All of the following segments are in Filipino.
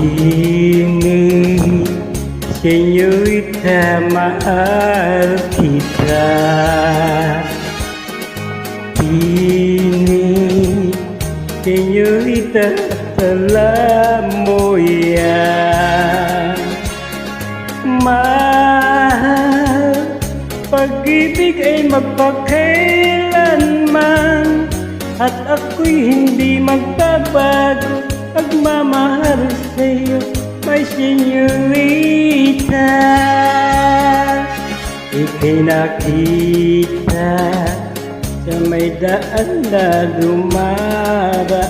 Ini senyumita mahal kita. Ini senyumita telah moya. Mahal, pag-ibig ay magpakailanman, at ako'y hindi magbabago. Pagmamahal sa'yo, may senyorita. Ika'y nakita sa may daan na dumaraan.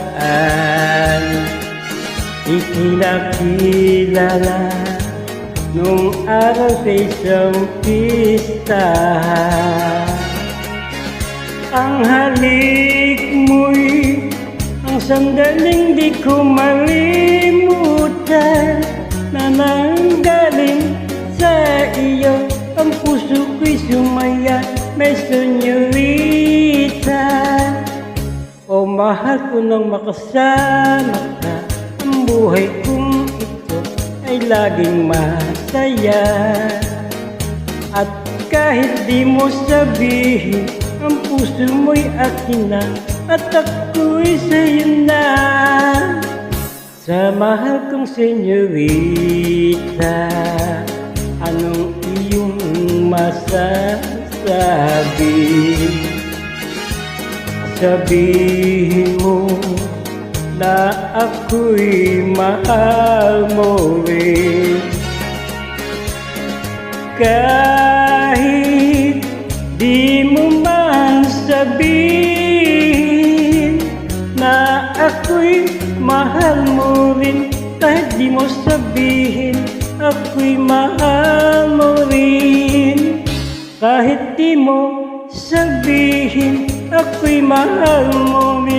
Ika'y nakilala nung araw sa isang pista. Ang halik mo'y ang sandaling di ko malimutan, na nanggaling sa iyo. Ang puso ko'y sumaya, may senyorita. O mahal ko nang makasama ka, ang buhay kong ito ay laging masaya. At kahit di mo sabihin, ang puso mo'y akin na, at ako'y sa'yo na. Sa mahal kong senyorita, anong iyong masasabi? Sabihin mo na ako'y mahal mo rin. Kahit di mo man sabihin na ako'y mahal mo rin. Kahit di mo sabihin, ako'y mahal mo rin. Kahit di mo sabihin, ako'y mahal mo rin.